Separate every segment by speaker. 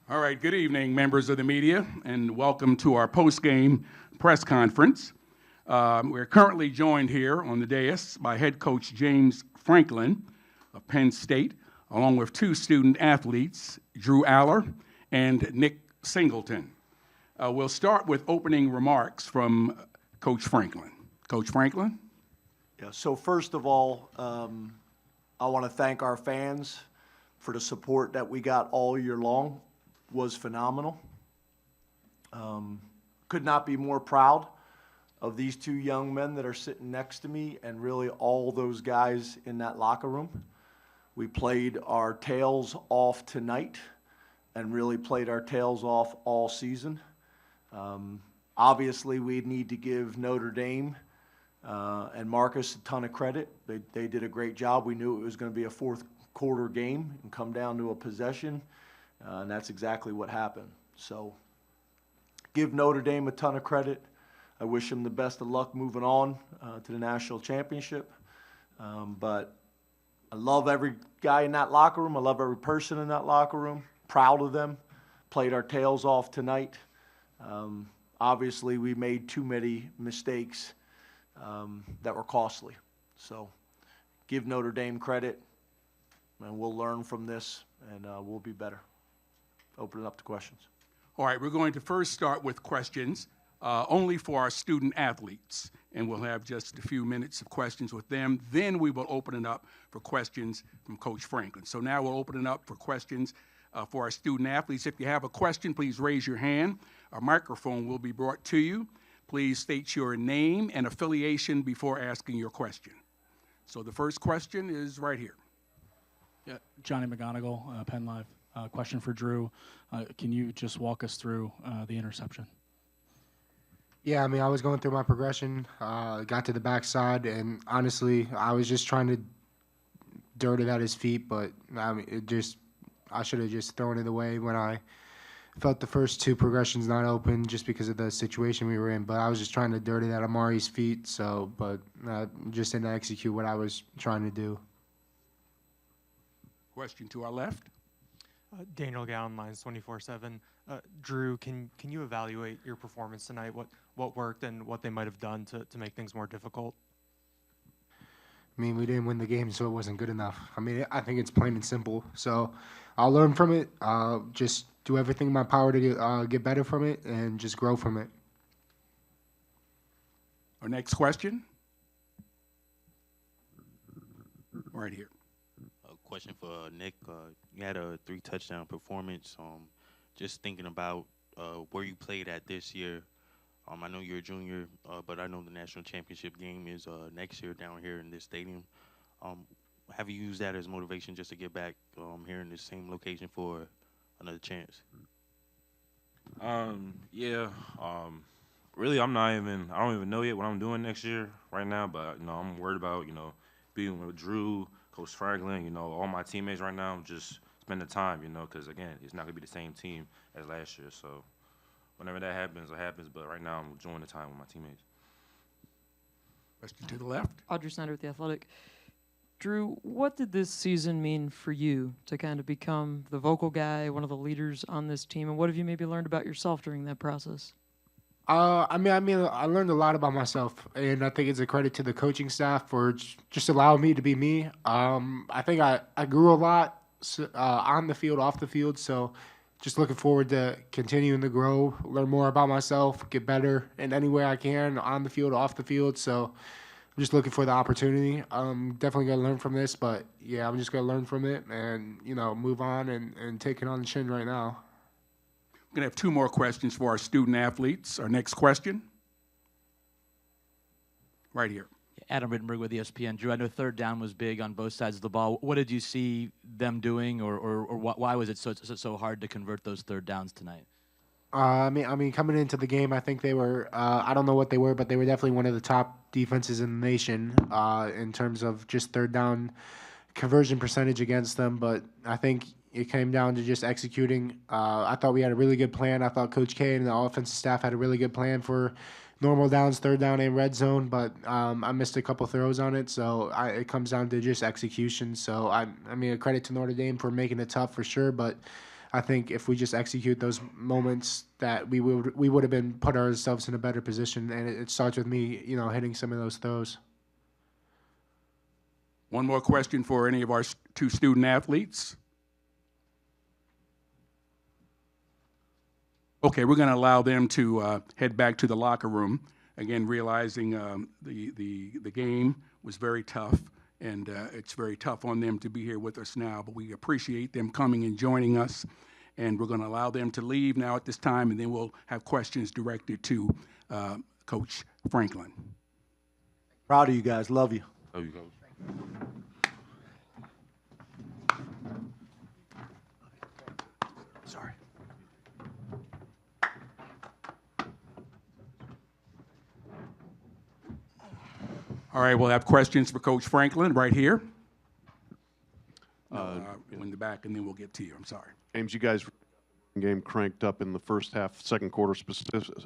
Speaker 1: All right, good evening, members of the media, and welcome to our post-game press conference. We're currently joined here on the dais by head coach James Franklin of Penn State, along with two student athletes, Drew Allar and Nick Singleton. We'll start with opening remarks from Coach Franklin. Coach Franklin?
Speaker 2: Yeah, so first of all, I want to thank our fans for the support that we got all year long. Was phenomenal. Could not be more proud of these two young men that are sitting next to me and really all those guys in that locker room. We played our tails off tonight and really played our tails off all season. Obviously, we need to give Notre Dame and Marcus a ton of credit. They did a great job. We knew it was going to be a fourth quarter game and come down to a possession. And that's exactly what happened. So give Notre Dame a ton of credit. I wish them the best of luck moving on to the national championship. But I love every guy in that locker room. I love every person in that locker room. Proud of them. Played our tails off tonight. Obviously, we made too many mistakes that were costly. So give Notre Dame credit, and we'll learn from this, and we'll be better. Open it up to questions.
Speaker 1: All right, we're going to first start with questions only for our student athletes, and we'll have just a few minutes of questions with them. Then we will open it up for questions from Coach Franklin. So now we'll open it up for questions for our student athletes. If you have a question, please raise your hand. A microphone will be brought to you. Please state your name and affiliation before asking your question. So the first question is right here.
Speaker 3: Yeah, Johnny McGonigal, Penn Live. Question for Drew. Can you just walk us through the interception?
Speaker 4: Yeah, I mean, I was going through my progression, got to the backside, and honestly, I was just trying to dirt it at his feet, but I mean, I should have just thrown it away when I felt the first two progressions not open just because of the situation we were in. But I was just trying to dirt it at Amari's feet, but just didn't execute what I was trying to do.
Speaker 1: Question to our left.
Speaker 5: Daniel Gowan, Lines 24/7. Drew, can you evaluate your performance tonight? What worked and what they might have done to make things more difficult?
Speaker 4: I mean, we didn't win the game, so it wasn't good enough. I mean, I think it's plain and simple. So I'll learn from it. Just do everything in my power to get better from it and just grow from it.
Speaker 1: Our next question. Right here.
Speaker 6: Question for Nick. You had a 3-touchdown performance. Just thinking about where you played at this year. I know you're a junior, but I know the national championship game is next year down here in this stadium. Have you used that as motivation just to get back here in this same location for another chance?
Speaker 7: Yeah. Really, I don't even know yet what I'm doing next year right now, but I'm worried about being with Drew, Coach Franklin, all my teammates right now, just spend the time, because, again, it's not going to be the same team as last year. So whenever that happens, it happens. But right now I'm enjoying the time with my teammates.
Speaker 1: Question to the left.
Speaker 8: Audrey Snyder with The Athletic. Drew, what did this season mean for you to kind of become the vocal guy, one of the leaders on this team, and what have you maybe learned about yourself during that process?
Speaker 4: I learned a lot about myself, and I think it's a credit to the coaching staff for just allowing me to be me. I think I grew a lot on the field, off the field, so just looking forward to continuing to grow, learn more about myself, get better in any way I can, on the field, off the field. So I'm just looking for the opportunity. I'm definitely going to learn from this, but, yeah, I'm just going to learn from it and, move on and take it on the chin right now.
Speaker 1: We're going to have two more questions for our student athletes. Our next question. Right here.
Speaker 9: Adam Rittenberg with ESPN. Drew, I know third down was big on both sides of the ball. What did you see them doing, or why was it so hard to convert those third downs tonight?
Speaker 4: I mean, coming into the game, I think they were, I don't know what they were, but they were definitely one of the top defenses in the nation in terms of just third down conversion percentage against them. But I think it came down to just executing. I thought we had a really good plan. I thought Coach K and the offensive staff had a really good plan for normal downs, third down, and red zone, but I missed a couple throws on it, so it comes down to just execution. So, I mean, a credit to Notre Dame for making it tough for sure, but I think if we just execute those moments, that we would have been put ourselves in a better position. And it starts with me, hitting some of those throws.
Speaker 1: One more question for any of our two student athletes. Okay, we're going to allow them to head back to the locker room. Again, realizing the game was very tough, and it's very tough on them to be here with us now, but we appreciate them coming and joining us, and we're going to allow them to leave now at this time, and then we'll have questions directed to Coach Franklin.
Speaker 2: Proud of you guys. Love you.
Speaker 7: There you go.
Speaker 2: Sorry.
Speaker 1: All right, we'll have questions for Coach Franklin right here. In the back, and then we'll get to you. I'm sorry.
Speaker 10: James, you guys game cranked up in the first half, second quarter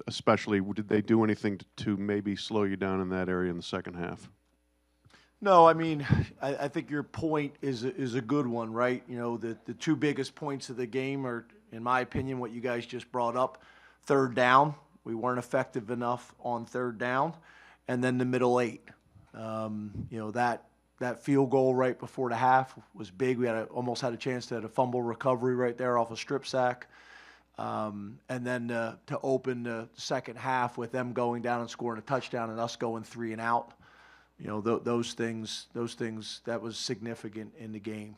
Speaker 10: especially. Did they do anything to maybe slow you down in that area in the second half?
Speaker 2: No, I mean, I think your point is a good one, right? The two biggest points of the game are, in my opinion, what you guys just brought up. Third down, we weren't effective enough on third down, and then the middle eight. That field goal right before the half was big. We almost had a chance to have a fumble recovery right there off a strip sack. And then to open the second half with them going down and scoring a touchdown and us going 3 and out. Those things, that was significant in the game.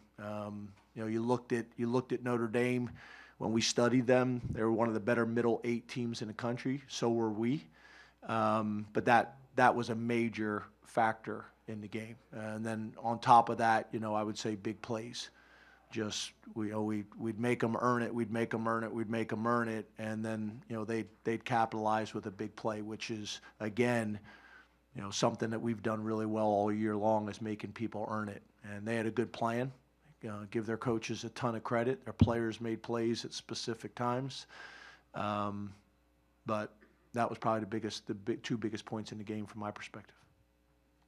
Speaker 2: You looked at Notre Dame when we studied them. They were one of the better middle 8 teams in the country. So were we. But that was a major factor in the game. And then on top of that, I would say big plays. Just we'd make them earn it. We'd make them earn it. We'd make them earn it. And then they'd capitalize with a big play, which is again. Something that we've done really well all year long is making people earn it. And they had a good plan. Give their coaches a ton of credit. Their players made plays at specific times. But that was probably the two biggest points in the game from my perspective.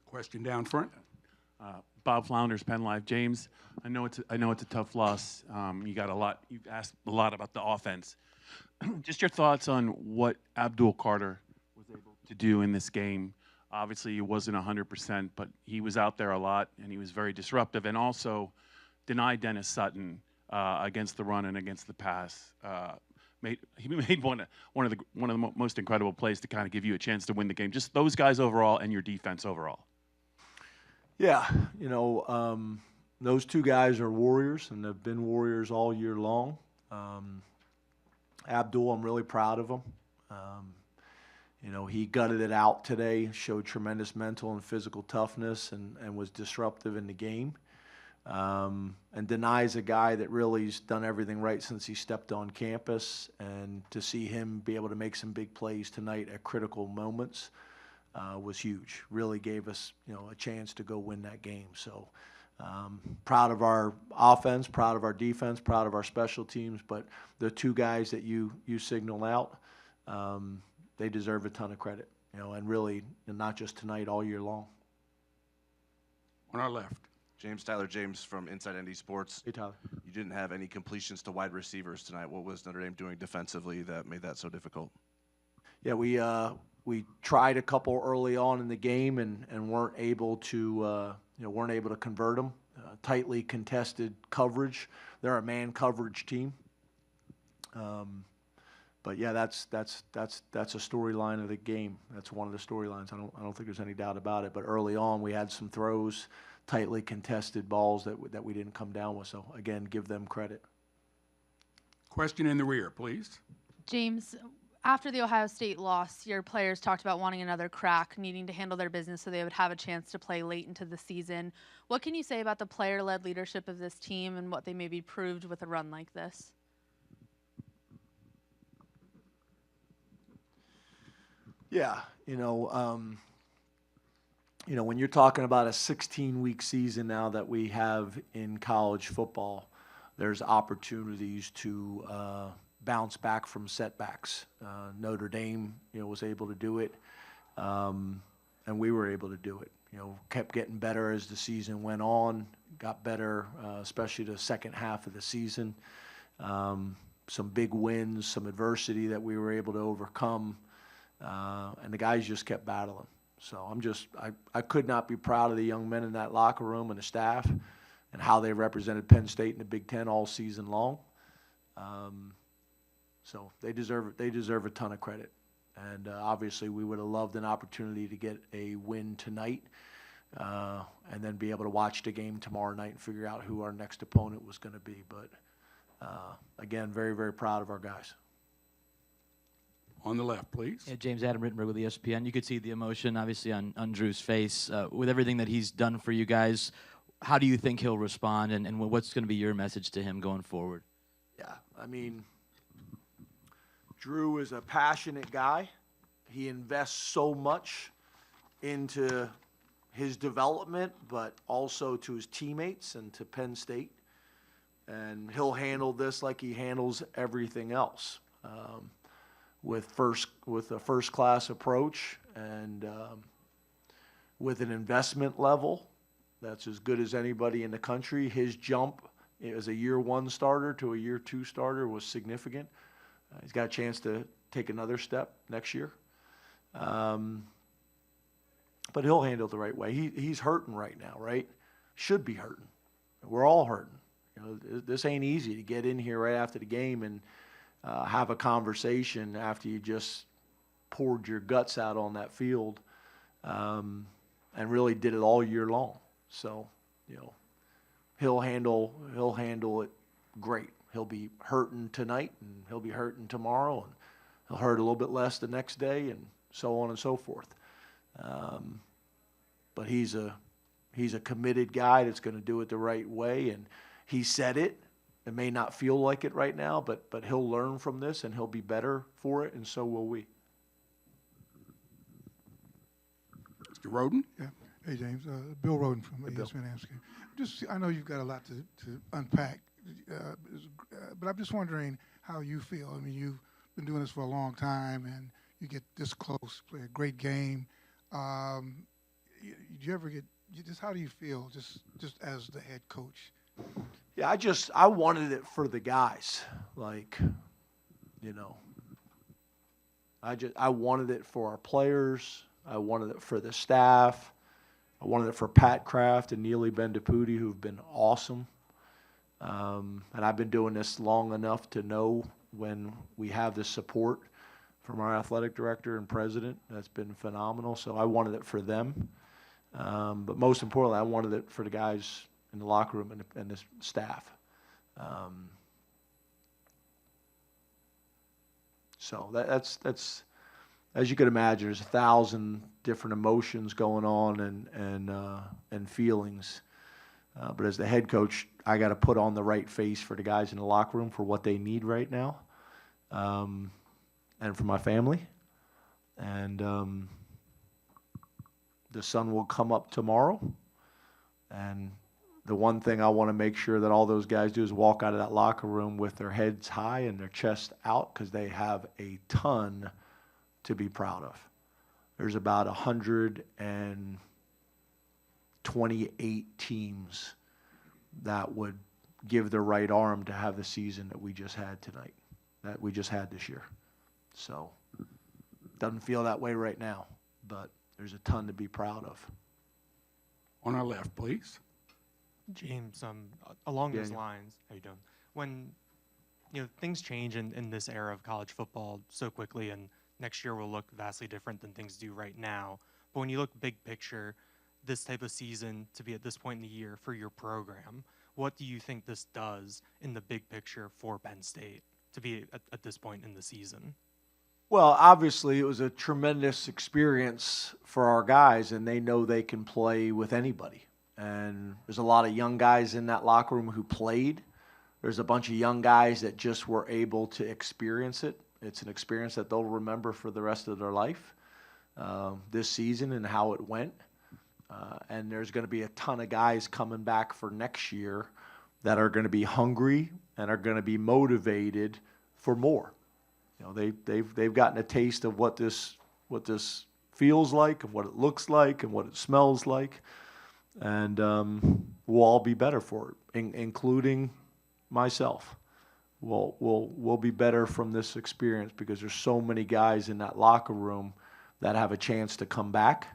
Speaker 1: Question down front.
Speaker 11: Bob Flounders, Penn Live. James, I know it's a tough loss. You've asked a lot about the offense. Just your thoughts on what Abdul Carter was able to do in this game. Obviously, he wasn't 100%, but he was out there a lot, and he was very disruptive, and also denied Dennis Sutton against the run and against the pass. He made one of the most incredible plays to kind of give you a chance to win the game. Just those guys overall and your defense overall.
Speaker 2: Yeah, those two guys are warriors, and they've been warriors all year long. Abdul, I'm really proud of him. He gutted it out today, showed tremendous mental and physical toughness, and was disruptive in the game. And denies a guy that really's done everything right since he stepped on campus. And to see him be able to make some big plays tonight at critical moments was huge. Really gave us, a chance to go win that game. So proud of our offense, proud of our defense, proud of our special teams. But the two guys that you signaled out, they deserve a ton of credit, and really not just tonight, all year long.
Speaker 1: On our left.
Speaker 12: Tyler James from Inside ND Sports.
Speaker 2: Hey, Tyler.
Speaker 12: You didn't have any completions to wide receivers tonight. What was Notre Dame doing defensively that made that so difficult?
Speaker 2: Yeah, we tried a couple early on in the game and weren't able to convert them. Tightly contested coverage. They're a man coverage team. But yeah, that's a storyline of the game. That's one of the storylines. I don't think there's any doubt about it. But early on, we had some throws, tightly contested balls that we didn't come down with. So again, give them credit.
Speaker 1: Question in the rear, please.
Speaker 13: James, after the Ohio State loss, your players talked about wanting another crack, needing to handle their business so they would have a chance to play late into the season. What can you say about the player-led leadership of this team and what they maybe proved with a run like this?
Speaker 2: Yeah, when you're talking about a 16-week season now that we have in college football, there's opportunities to bounce back from setbacks. Notre Dame, was able to do it, and we were able to do it. Kept getting better as the season went on, got better, especially the second half of the season. some big wins, some adversity that we were able to overcome, and the guys just kept battling. So I could not be proud of the young men in that locker room and the staff and how they represented Penn State in the Big Ten all season long. So they deserve a ton of credit. And obviously we would have loved an opportunity to get a win tonight and then be able to watch the game tomorrow night and figure out who our next opponent was going to be. But again, very, very proud of our guys.
Speaker 1: On the left, please.
Speaker 9: Yeah, James Adam Rittenberg with ESPN. You could see the emotion, obviously, on Drew's face. With everything that he's done for you guys, how do you think he'll respond, and what's going to be your message to him going forward?
Speaker 2: Yeah, I mean, Drew is a passionate guy. He invests so much into his development, but also to his teammates and to Penn State. And he'll handle this like he handles everything else. With a first-class approach and with an investment level that's as good as anybody in the country. His jump as a year one starter to a year two starter was significant. He's got a chance to take another step next year. But he'll handle it the right way. He's hurting right now, right? Should be hurting. We're all hurting. You know, this ain't easy to get in here right after the game and have a conversation after you just poured your guts out on that field and really did it all year long. So, you know, he'll handle it great. He'll be hurting tonight and he'll be hurting tomorrow and he'll hurt a little bit less the next day and so on and so forth. But he's a committed guy that's going to do it the right way, and he said it. It may not feel like it right now, but he'll learn from this and he'll be better for it, and so will we.
Speaker 1: Mr. Roden?
Speaker 14: Yeah. Hey, James. Bill Roden from
Speaker 2: Bill.
Speaker 14: ESPN Amsky. I know you've got a lot to unpack, but I'm just wondering how you feel. I mean, you've been doing this for a long time, and you get this close, play a great game. Do you ever get just how do you feel just as the head coach?
Speaker 2: Yeah, I wanted it for the guys. Like, you know, I wanted it for our players. I wanted it for the staff. I wanted it for Pat Kraft and Neely Bendapudi, who've been awesome. And I've been doing this long enough to know when we have the support from our athletic director and president. That's been phenomenal. So I wanted it for them. But most importantly, I wanted it for the guys in the locker room and the staff. So that's as you can imagine, there's 1,000 different emotions going on and feelings. But as the head coach, I got to put on the right face for the guys in the locker room for what they need right now, and for my family. And the sun will come up tomorrow, and the one thing I want to make sure that all those guys do is walk out of that locker room with their heads high and their chest out, because they have a ton to be proud of. There's about 128 teams that would give their right arm to have the season that we just had tonight, that we just had this year. So doesn't feel that way right now, but there's a ton to be proud of.
Speaker 1: On our left, please.
Speaker 5: James, along those
Speaker 2: Daniel.
Speaker 5: lines, how you doing? When things change in this era of college football so quickly, and next year will look vastly different than things do right now. But when you look big picture, this type of season to be at this point in the year for your program, what do you think this does in the big picture for Penn State to be at this point in the season?
Speaker 2: Well, obviously, it was a tremendous experience for our guys, and they know they can play with anybody. And there's a lot of young guys in that locker room who played. There's a bunch of young guys that just were able to experience it. It's an experience that they'll remember for the rest of their life, this season and how it went. And there's going to be a ton of guys coming back for next year that are going to be hungry and are going to be motivated for more. They've gotten a taste of what this feels like and what it looks like and what it smells like, and we'll all be better for it, including myself. we'll be better from this experience because there's so many guys in that locker room that have a chance to come back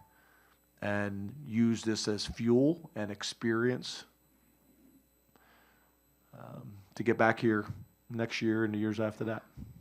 Speaker 2: and use this as fuel and experience to get back here next year and the years after that.